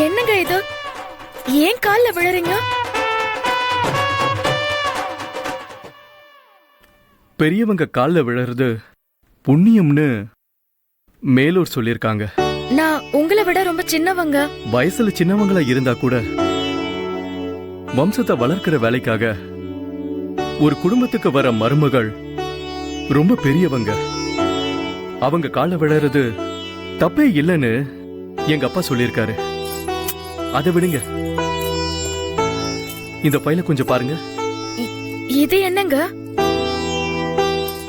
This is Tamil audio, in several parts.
என்னங்க இது? ஏன் கால்ல விழறீங்க? பெரியவங்க கால்ல விழறது புண்ணியம்னு மேலூர் சொல்லிருக்காங்க. நான் உங்களை விட ரொம்ப சின்னவங்க. வயசுல சின்னவங்களா இருந்தா கூட வம்சத்தை வளர்க்கிற வேலைக்காக ஒரு குடும்பத்துக்கு வர மருமகள் ரொம்ப பெரியவங்க. அவங்க கால்ல விழறது தப்பே இல்லைன்னு எங்க அப்பா சொல்லியிருக்காரு. அதை விடுங்க, இந்த ஃபைல கொஞ்சம் பாருங்க. இது என்னங்க?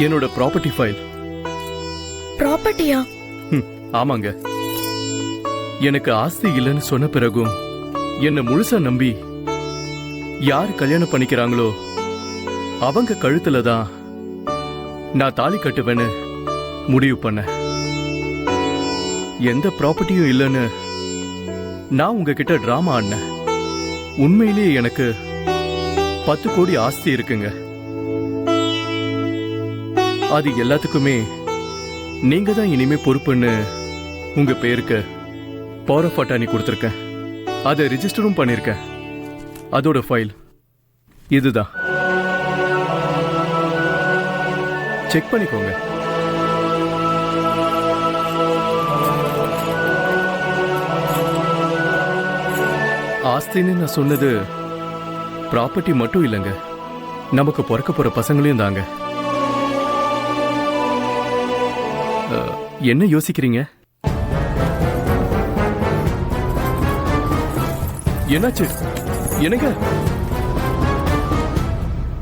என்னோட ப்ராப்பர்ட்டி ஃபைல். ப்ராப்பர்ட்டியா? ஆமாங்க. எனக்கு ஆஸ்தி இல்லைன்னு சொன்ன பிறகும் என்ன முழுசா நம்பி யார் கல்யாணம் பண்ணிக்கிறாங்களோ அவங்க கழுத்துல தான் நான் தாலி கட்டுவேன்னு முடிவு பண்ண. எந்த ப்ராப்பர்ட்டியும் இல்லைன்னு நான் உங்ககிட்ட டிராமா ஆடினேன். உண்மையிலேயே எனக்கு 10 கோடி ஆஸ்தி இருக்குங்க. அது எல்லாத்துக்குமே நீங்க தான் இனிமே பொறுப்புன்னு உங்க பேருக்கு பவர் ஆஃப் அட்டார்னி கொடுத்துருக்கேன். அதை ரிஜிஸ்டரும் பண்ணிருக்கேன். அதோட ஃபைல் இதுதான். செக் பண்ணிக்கோங்க. ஆஸ்தின்னு நான் சொன்னது ப்ராப்பர்ட்டி மட்டும் இல்லைங்க, நமக்கு பிறக்க போற பசங்களையும் தாங்க. என்ன யோசிக்கிறீங்க? என்னாச்சு? என்னங்க?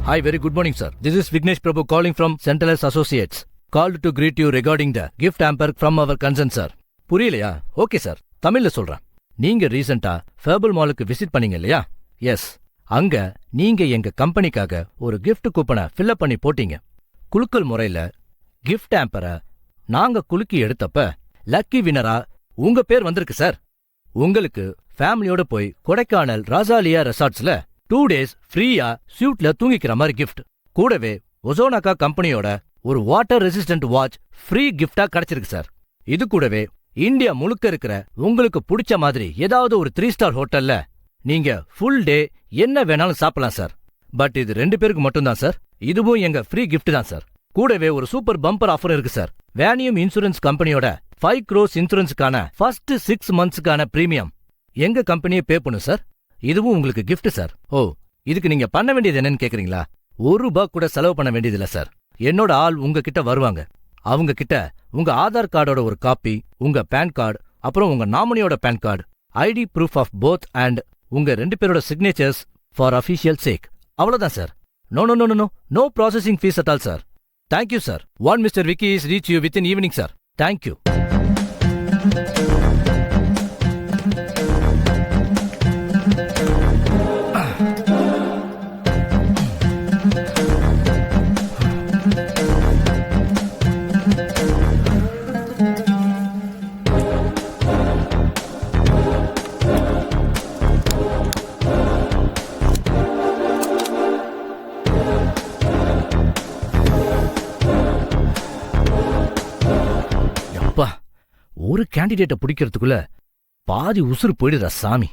Hi, very good morning, sir. This is Vignesh Prabhu calling from Centralist Associates. Called to greet you regarding the gift hamper from our concern, sir. புரியலையா? ஓகே சார், தமிழ்ல சொல்றேன். நீங்க ரீசெண்டா ஃபேபிள் மாலுக்கு விசிட் பண்ணீங்க இல்லையா? எஸ். அங்க நீங்க எங்க கம்பெனிக்காக ஒரு கிஃப்ட் கூப்பனை ஃபில்அப் பண்ணி போட்டீங்க. குலுக்கல் முறையில கிஃப்ட் ஹேம்பரை நாங்க குலுக்கி எடுத்தப்ப லக்கி வினரா உங்க பேர் வந்திருக்கு சார். உங்களுக்கு ஃபேமிலியோட போய் கொடைக்கானல் ராசாலியா ரெசார்ட்ஸ்ல 2 days ஃப்ரீயா ஸ்யூட்ல தூங்கிக்கிற மாதிரி கிஃப்ட், கூடவே ஒசோனாக்கா கம்பெனியோட ஒரு வாட்டர் ரெசிஸ்டன்ட் வாட்ச் ஃப்ரீ கிஃப்டா கிடைச்சிருக்கு சார். இது கூடவே இந்தியா முழுக்க இருக்கிற உங்களுக்கு பிடிச்ச மாதிரி ஏதாவது ஒரு 3 ஸ்டார் ஹோட்டல்ல நீங்க ஃபுல் டே என்ன வேணாலும் சாப்பிடலாம் சார். பட் இது 2 பேருக்கு மட்டும்தான் சார். இதுவும் எங்க ஃப்ரீ கிஃப்ட் தான் சார். கூடவே ஒரு சூப்பர் பம்பர் ஆஃபர் இருக்கு சார். வேனியம் இன்சூரன்ஸ் கம்பெனியோட 5 crores இன்சூரன்ஸுக்கான ஃபர்ஸ்ட் 6 monthsக்கான பிரீமியம் எங்க கம்பெனியே பே பண்ணும் சார். இதுவும் உங்களுக்கு கிஃப்ட் சார். ஓ, இதுக்கு நீங்க பண்ண வேண்டியது என்னன்னு கேக்குறீங்களா? ₹1 கூட செலவு பண்ண வேண்டியதில்ல சார். என்னோட ஆள் உங்ககிட்ட வருவாங்க. அவங்க கிட்ட உங்க ஆதார் கார்டோட ஒரு காப்பி, உங்க பேன் கார்டு, அப்புறம் உங்க நாமினியோட PAN card, ID proof of both and உங்க 2 பேரோட சிக்னேச்சர்ஸ் ஃபார் அஃபிஷியல் சேக். அவ்வளவுதான் sir. No no no no no processing fees at all sir. Thank you sir. One mister Vicky is reach you with in evening sir. Thank you. ஒரு கேண்டிடேட்டை பிடிக்கிறதுக்குள்ள பாதி உசுறு போயிடுதா சாமி.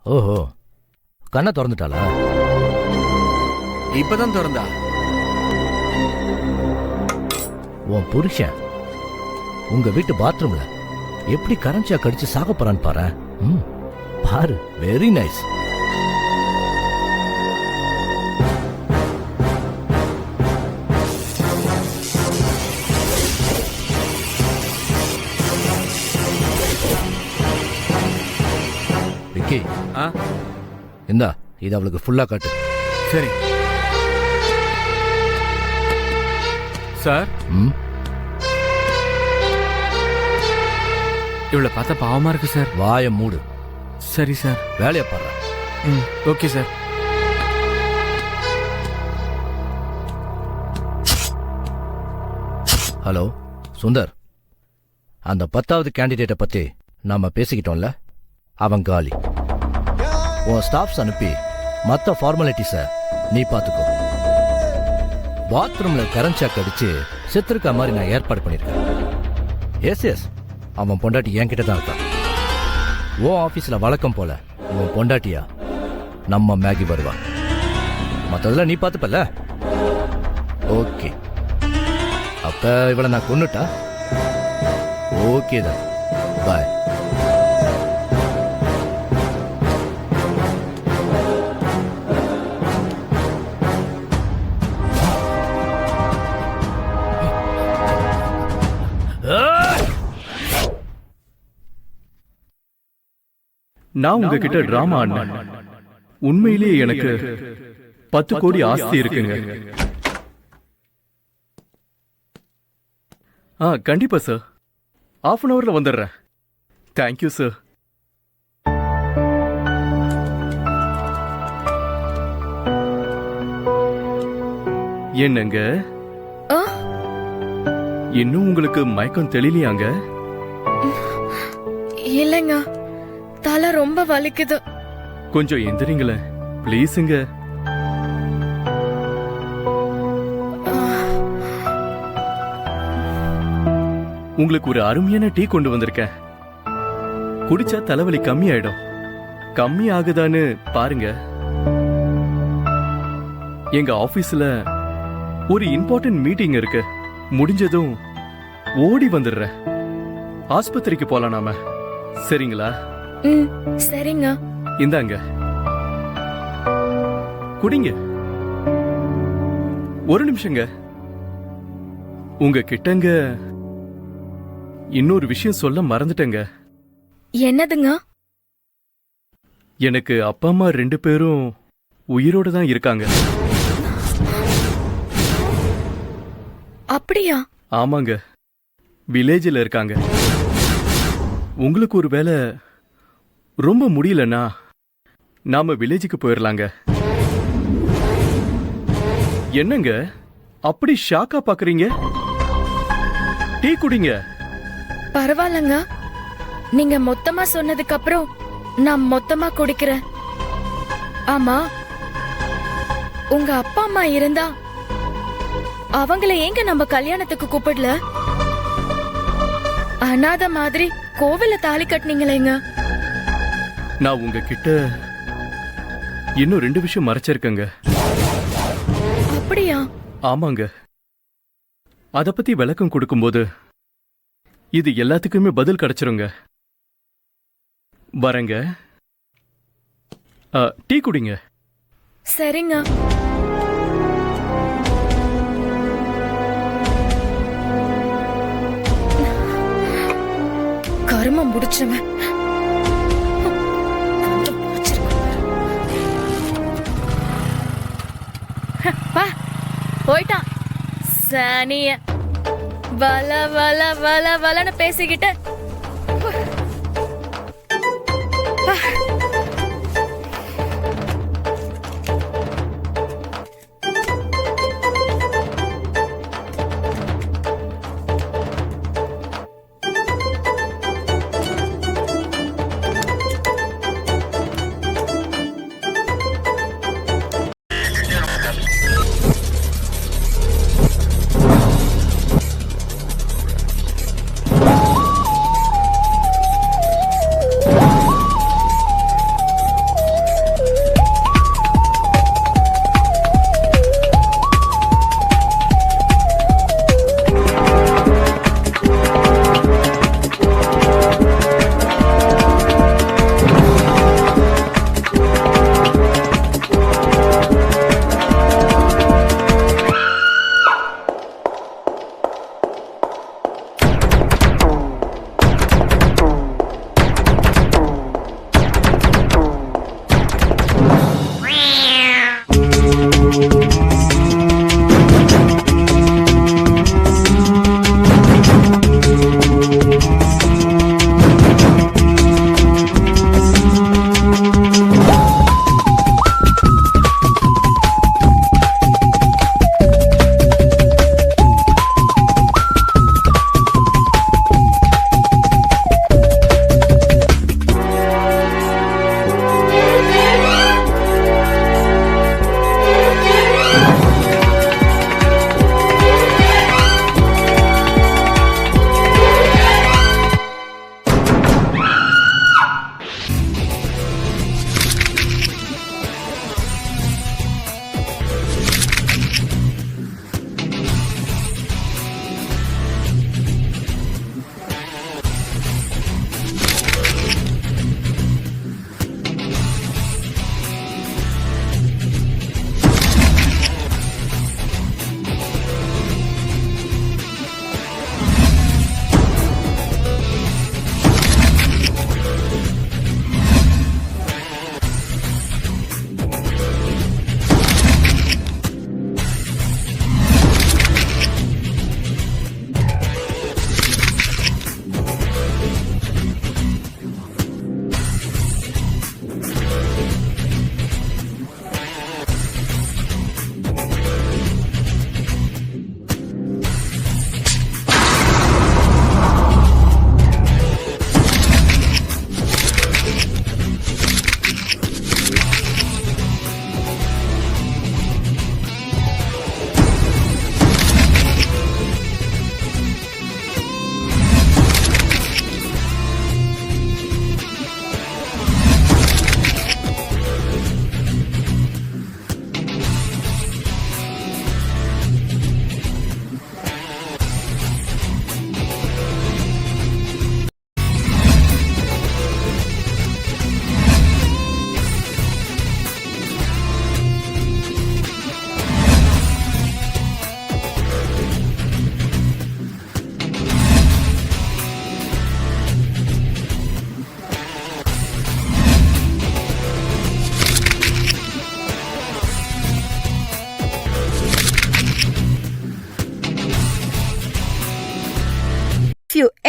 ஓஹோ, கண்ணை திறந்துட்டாளா? இப்பதான் திறந்தா. உன் புருஷன் உங்க வீட்டு பாத்ரூம்ல எப்படி கரன்சியா கடிச்சு சாக போறான்னு பாரு. பாரு, வெரி நைஸ். விக்கி, இந்தா இது அவளுக்கு ஃபுல்லா காட்டு. சரி சார். இவ்வளவு பார்த்தா பாவமா இருக்கு சார். வாய மூடு. சரி சார். வேலையை பாரு. Okay sir. ஹலோ சுந்தர், அந்த 10வது கேண்டிடேட்டை பத்தி நாம பேசிக்கிட்டோம்ல, அவன் காலி. உன் ஸ்டாஃப்ஸ் அனுப்பி மற்ற ஃபார்மாலிட்டிஸை நீ பார்த்துக்கோ. பாத்ரூம்ல கரண்ட் ஷாக் அடிச்சு செத்துருக்க மாதிரி நான் ஏற்பாடு பண்ணிருக்கேன். எஸ், அவன் பொண்டாட்டி என்கிட்ட தான் இருக்கான். உன் ஆஃபீஸில் வழக்கம் போல உன் பொண்டாட்டியா நம்ம மேகி வருவா. மற்றதெல்லாம் நீ பார்த்துப்பல்ல? ஓகே, அப்ப இவளை நான் கொன்னுட்டா? ஓகே தான், பாய். நான் உங்ககிட்ட டிராமா ஆடினேன். உண்மையிலேயே எனக்கு 10 கோடி ஆஸ்தி இருக்குங்க. கண்டிப்பா சார். 1/2 hourல வந்துடுறேன். Thank you sir. என்னங்க, ஆ, இன்னும் உங்களுக்கு மயக்கம் தெளிலையாங்க? இல்லைங்க, தலை ரொம்ப வலிக்குது. கொஞ்சம் எந்திரிங்களேன் ப்ளீஸுங்க. உங்களுக்கு ஒரு அருமையான டீ கொண்டு வந்திருக்கேன். குடிச்சா தலைவலி கம்மி ஆயிடும். கம்மி ஆகுதான்னு பாருங்க. எங்க ஆபீஸ்ல ஒரு இம்பார்ட்டன்ட் மீட்டிங் இருக்கு. முடிஞ்சதும் ஓடி வந்துடுறேன். ஆஸ்பத்திரிக்கு போலாம் நாம. சரிங்களா? ம், சரிங்க. இந்தாங்க, குடிங்க. ஒரு நிமிஷங்க. உங்க கிட்டங்க இன்னொரு விஷயம் சொல்ல மறந்துட்டேங்க. என்னதுங்க? எனக்கு அப்பா அம்மா 2 பேரும் உயிரோட தான் இருக்காங்க. அப்படியா? ஆமாங்க, வில்லேஜில் இருக்காங்க. உங்களுக்கு ஒரு வேளை ரொம்ப முடியலன்னா நாம வில்லேஜுக்கு போயிடலாங்க. என்னங்க அப்படி ஷாக்கா பாக்குறீங்க? டீ குடிங்க. பரவாயில்லங்க, நீங்க மொத்தமா சொன்னதுக்கு அப்புறம் நான் மொத்தமா குடிக்கிறேன். ஆமா, உங்க அப்பா அம்மா இருந்தா அவங்கள ஏங்க நம்ம கல்யாணத்துக்கு கூப்பிடல? அனாதை மாதிரி கோவில்ல தாலி கட்டினீங்களேங்க. நான் உங்ககிட்ட இன்னும் 2 விஷயம் மறைச்சிருக்கேங்க. அப்படியா? ஆமாங்க, அத பத்தி விளக்கம் கொடுக்கும்போது இது எல்லாத்துக்குமே பதில் கிடைச்சிருங்க. வரங்க. டீ குடிங்க. சரிங்க. கருமம் முடிச்சவன். போயிட்டான் சனிய. வல வல வல வலன்னு பேசிக்கிட்டு.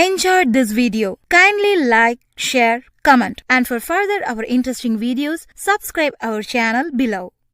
enjoyed this video. Kindly like, share, comment, and for further our interesting videos, subscribe our channel below.